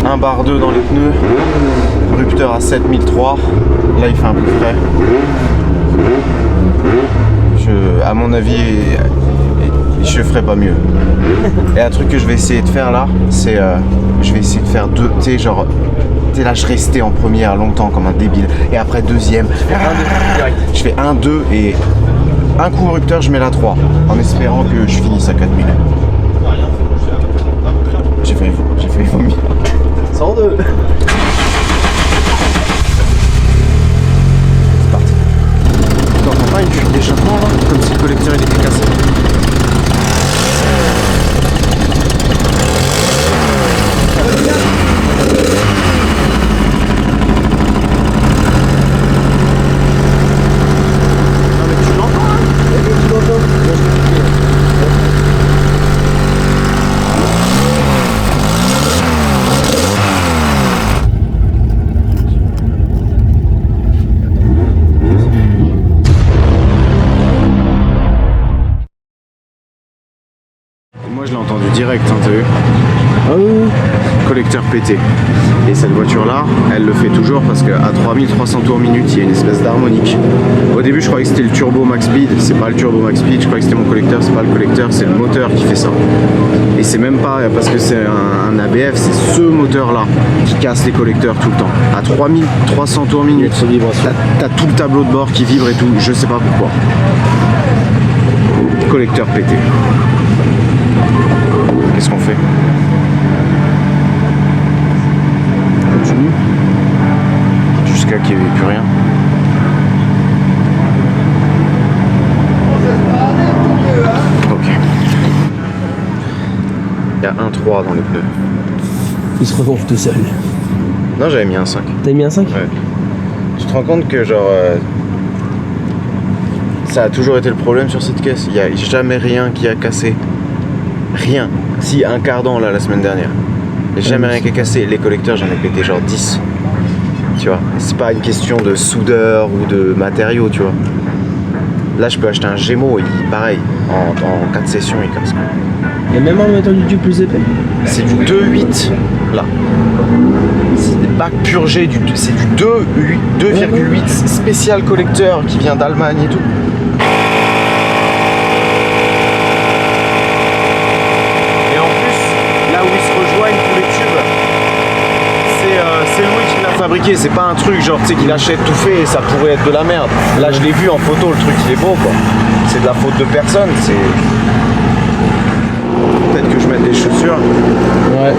1 bar 2 dans les pneus, rupteur à 7003, là il fait un peu frais. À mon avis, je ferai pas mieux. Et un truc que je vais essayer de faire là, c'est je vais essayer de faire deux, tu sais, genre, tu sais, là je restais en première longtemps comme un débile, et après deuxième, je fais 1, 2 et un coup rupteur, je mets la 3 en espérant que je finisse à 4000. J'ai failli vomir. 102. C'est parti. T'entends pas une fuite d'échappement là? Comme si le collecteur il était cassé. Non mais tu l'entends hein? Oui, tu l'entends. Moi je l'ai entendu direct, hein, t'as vu? Ah oui. collecteur pété. Et cette voiture-là, elle le fait toujours parce qu'à 3300 tours minute, il y a une espèce d'harmonique. Au début, je croyais que c'était le turbo max speed. C'est pas le turbo max speed, je croyais que c'était mon collecteur. C'est pas le collecteur, c'est le moteur qui fait ça. Et c'est même pas parce que c'est un ABF, c'est ce moteur-là qui casse les collecteurs tout le temps. À 3300 tours minute, t'as tout le tableau de bord qui vibre et tout. Je sais pas pourquoi. Collecteur pété. Qu'est-ce qu'on fait? Continue. Jusqu'à qu'il n'y ait plus rien. Ok. Il y a un 3 dans les pneus. Il se regonfle tout seul. Non, j'avais mis un 5. T'as mis un 5? Ouais. Tu te rends compte que genre ça a toujours été le problème sur cette caisse. Il n'y a jamais rien qui a cassé. Rien. Si, un cardan là la semaine dernière. Il n'y a jamais rien qui a cassé. Les collecteurs, j'en ai pété genre 10. Tu vois. C'est pas une question de soudeur ou de matériaux, tu vois. Là, je peux acheter un Gémeaux, pareil, en 4 sessions, il casse. Et même en mettant du tube plus épais? C'est du 2,8 là. C'est des bacs purgés, c'est du 2,8 spécial collecteur qui vient d'Allemagne et tout. Et en plus, là où ils se rejoignent tous les tubes, c'est Louis qui l'a fabriqué, c'est pas un truc genre tu sais qu'il achète tout fait et ça pourrait être de la merde. Là je l'ai vu en photo, le truc il est beau quoi. C'est de la faute de personne, c'est. Peut-être que je mette des chaussures. Ouais.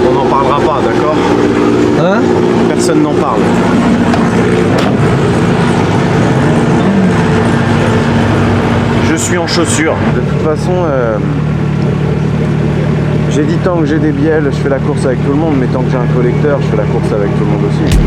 On n'en parlera pas, d'accord? Hein? Personne n'en parle. Je suis en chaussures. De toute façon, j'ai dit tant que j'ai des bielles, je fais la course avec tout le monde, mais tant que j'ai un collecteur, je fais la course avec tout le monde aussi.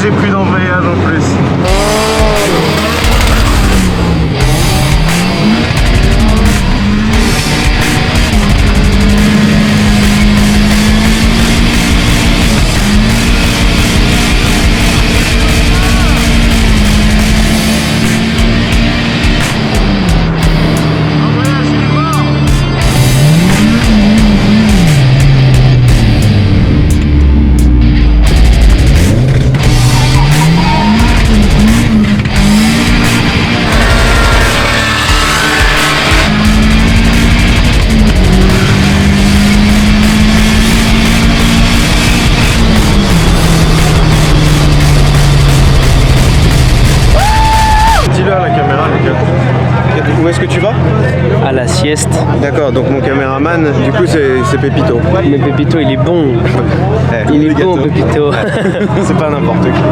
J'ai plus d'embrayage en plus. Où est-ce que tu vas? À la sieste. D'accord, donc mon caméraman, du coup c'est Pépito. Mais Pépito il est bon. Il est bon Pépito. C'est pas n'importe qui.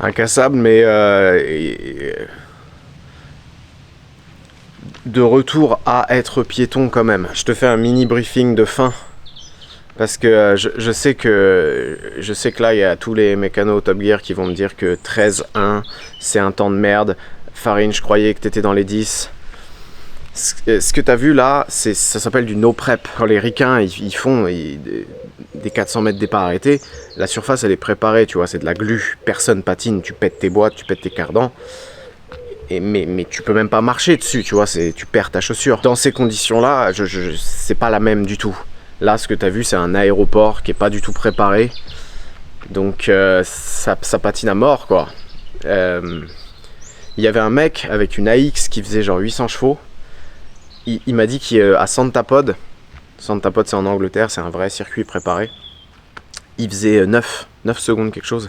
incassable, mais de retour à être piéton quand même. Je te fais un mini briefing de fin parce que je sais que là il y a tous les mécanos Top Gear qui vont me dire que 13-1 c'est un temps de merde. Farine, je croyais que t'étais dans les 10. Ce que t'as vu là, ça s'appelle du no prep. Quand les ricains ils font des 400 mètres départ arrêté, la surface elle est préparée, tu vois, c'est de la glu, personne patine, tu pètes tes boîtes, tu pètes tes cardans. Mais tu peux même pas marcher dessus, tu vois, tu perds ta chaussure. Dans ces conditions-là, c'est pas la même du tout. Là, ce que tu as vu, c'est un aéroport qui est pas du tout préparé. Donc, ça patine à mort, quoi. Il y avait un mec avec une AX qui faisait genre 800 chevaux. Il m'a dit qu'à Santa Pod, c'est en Angleterre, c'est un vrai circuit préparé. Il faisait 9 secondes quelque chose.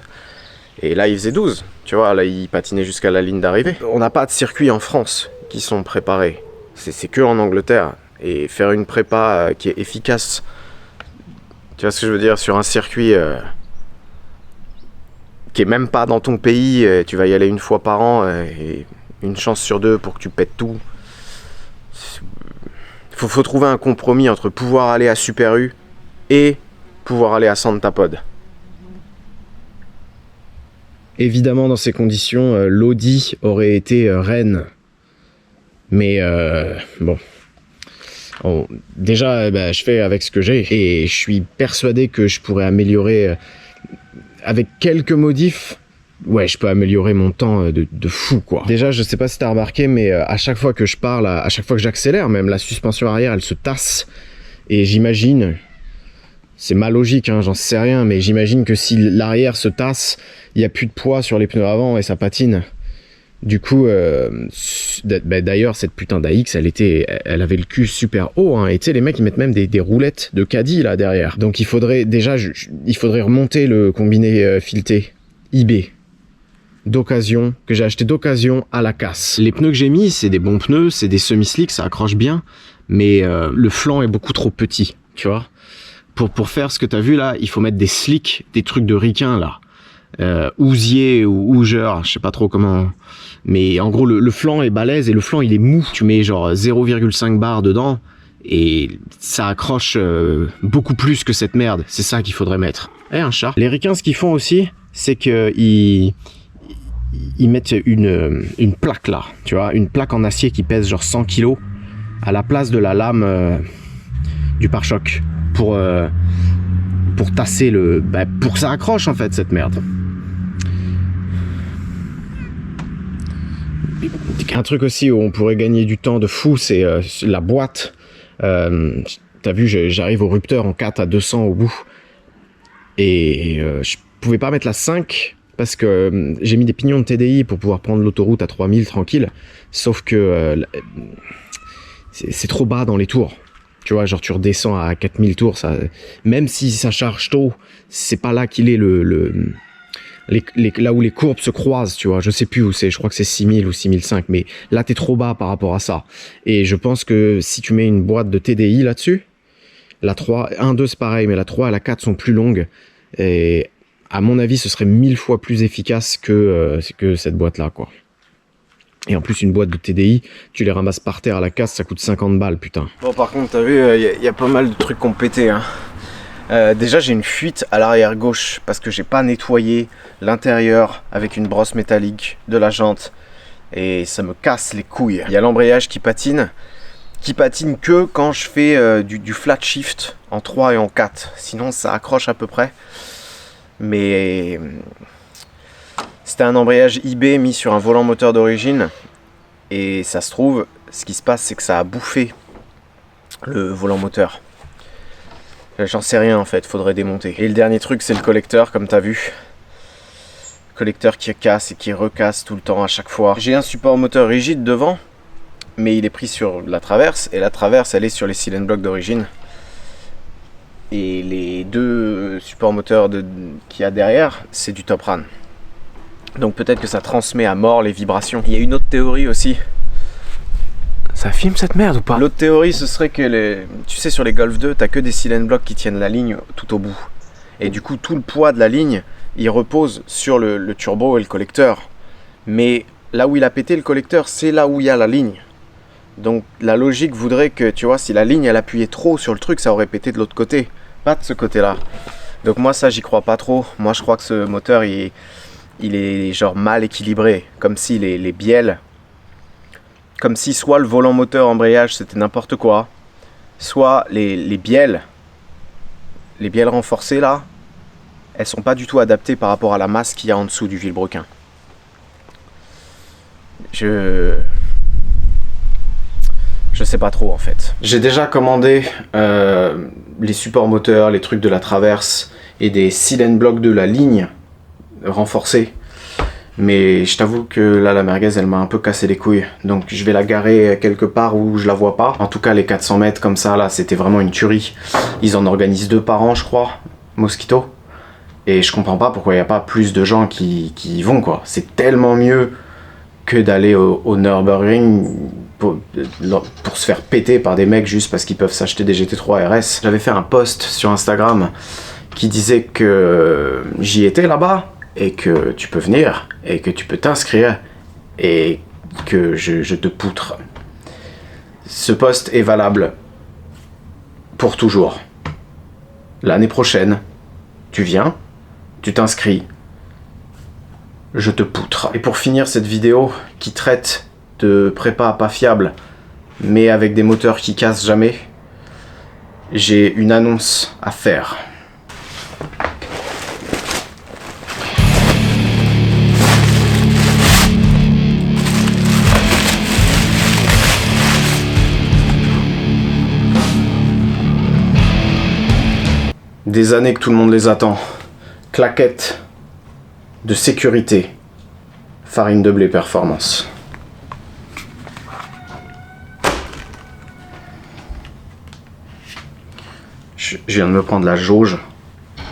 Et là, il faisait 12, tu vois, là, il patinait jusqu'à la ligne d'arrivée. On n'a pas de circuits en France qui sont préparés. C'est que en Angleterre. Et faire une prépa qui est efficace, tu vois ce que je veux dire, sur un circuit qui est même pas dans ton pays, tu vas y aller une fois par an, et une chance sur 2 pour que tu pètes tout. Faut trouver un compromis entre pouvoir aller à Super U et pouvoir aller à Santa Pod. Évidemment, dans ces conditions, l'Audi aurait été reine. Mais bon. Déjà, je fais avec ce que j'ai. Et je suis persuadé que je pourrais améliorer avec quelques modifs. Ouais, je peux améliorer mon temps de fou, quoi. Déjà, je sais pas si t'as remarqué, mais à chaque fois que je parle, à chaque fois que j'accélère, même la suspension arrière, elle se tasse. Et j'imagine... C'est mal logique, hein, j'en sais rien, mais j'imagine que si l'arrière se tasse, il n'y a plus de poids sur les pneus avant et ça patine. Du coup, d'ailleurs, cette putain d'AX, elle avait le cul super haut, hein, et tu sais, les mecs, ils mettent même des roulettes de caddie là derrière. Donc il faudrait déjà, il faudrait remonter le combiné fileté eBay d'occasion, que j'ai acheté d'occasion à la casse. Les pneus que j'ai mis, c'est des bons pneus, c'est des semi-slicks, ça accroche bien, mais le flanc est beaucoup trop petit, tu vois. Pour faire ce que t'as vu là, il faut mettre des slicks, des trucs de ricain là. Ousier ou Hooger, je sais pas trop comment. Mais en gros, le flanc est balèze et le flanc il est mou. Tu mets genre 0,5 bar dedans et ça accroche beaucoup plus que cette merde. C'est ça qu'il faudrait mettre. Et un chat. Les ricains, ce qu'ils font aussi, c'est qu'ils mettent une plaque là, tu vois, une plaque en acier qui pèse genre 100 kg à la place de la lame du pare-choc. Pour tasser pour que ça accroche en fait cette merde. Un truc aussi où on pourrait gagner du temps de fou, c'est la boîte. T'as vu, j'arrive au rupteur en 4 à 200 au bout. Et je pouvais pas mettre la 5 parce que j'ai mis des pignons de TDI pour pouvoir prendre l'autoroute à 3000 tranquille. Sauf que c'est trop bas dans les tours. Tu vois, genre tu redescends à 4000 tours, ça, même si ça charge tôt, c'est pas là qu'il est là où les courbes se croisent, tu vois. Je sais plus où c'est, je crois que c'est 6000 ou 6005, mais là t'es trop bas par rapport à ça. Et je pense que si tu mets une boîte de TDI là-dessus, la 3, 1, 2 c'est pareil, mais la 3 et la 4 sont plus longues. Et à mon avis, ce serait 1000 fois plus efficace que cette boîte-là, quoi. Et en plus, une boîte de TDI, tu les ramasses par terre à la casse, ça coûte 50 balles, putain. Bon, par contre, t'as vu, y a pas mal de trucs qui ont pété, hein. Déjà, j'ai une fuite à l'arrière gauche parce que j'ai pas nettoyé l'intérieur avec une brosse métallique de la jante. Et ça me casse les couilles. Il y a l'embrayage qui patine que quand je fais du flat shift en 3 et en 4. Sinon, ça accroche à peu près. Mais... C'était un embrayage eBay mis sur un volant moteur d'origine et ça se trouve, ce qui se passe c'est que ça a bouffé le volant moteur. J'en sais rien en fait, faudrait démonter. Et le dernier truc c'est le collecteur comme t'as vu. Collecteur qui casse et qui recasse tout le temps à chaque fois. J'ai un support moteur rigide devant, mais il est pris sur la traverse et la traverse elle est sur les cylindres blocs d'origine. Et les deux supports moteurs qu'il y a derrière, c'est du Top Ran. Donc peut-être que ça transmet à mort les vibrations. Il y a une autre théorie aussi. Ça filme cette merde ou pas? L'autre théorie ce serait que tu sais sur les Golf 2 t'as que des cylindres blocs qui tiennent la ligne tout au bout. Et du coup tout le poids de la ligne il repose sur le turbo et le collecteur. Mais là où il a pété le collecteur, c'est là où il y a la ligne. Donc la logique voudrait que, tu vois, si la ligne elle appuyait trop sur le truc, ça aurait pété de l'autre côté, pas de ce côté-là. Donc moi ça j'y crois pas trop. Moi je crois que ce moteur il est genre mal équilibré, comme si les bielles, comme si soit le volant moteur embrayage c'était n'importe quoi, soit les bielles renforcées là, elles sont pas du tout adaptées par rapport à la masse qu'il y a en dessous du vilebrequin. Je sais pas trop en fait. J'ai déjà commandé les supports moteurs, les trucs de la traverse et des silent blocks de la ligne renforcés. Mais je t'avoue que là la merguez elle m'a un peu cassé les couilles. Donc je vais la garer quelque part où je la vois pas. En tout cas les 400 mètres comme ça là c'était vraiment une tuerie. Ils en organisent 2 par an je crois, Mosquito. Et je comprends pas pourquoi il n'y a pas plus de gens qui y vont quoi. C'est tellement mieux que d'aller au Nürburgring pour se faire péter par des mecs juste parce qu'ils peuvent s'acheter des GT3 RS. J'avais fait un post sur Instagram qui disait que j'y étais là-bas et que tu peux venir et que tu peux t'inscrire et que je te poutre. Ce post est valable pour toujours. L'année prochaine, tu viens, tu t'inscris, je te poutre. Et pour finir cette vidéo qui traite de prépa pas fiable mais avec des moteurs qui cassent jamais, j'ai une annonce à faire. Des années que tout le monde les attend. Claquettes de sécurité. Farine de blé performance. Je viens de me prendre la jauge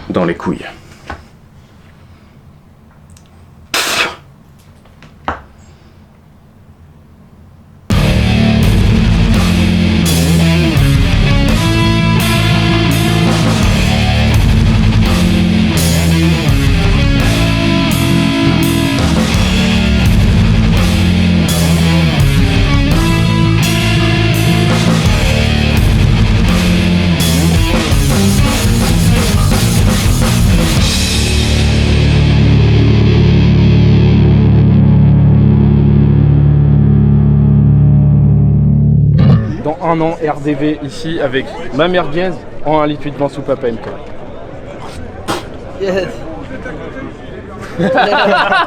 dans les couilles. Dans un an, RDV ici avec ma merguez en 1 litre 8 vent sous Papa MK. Yes.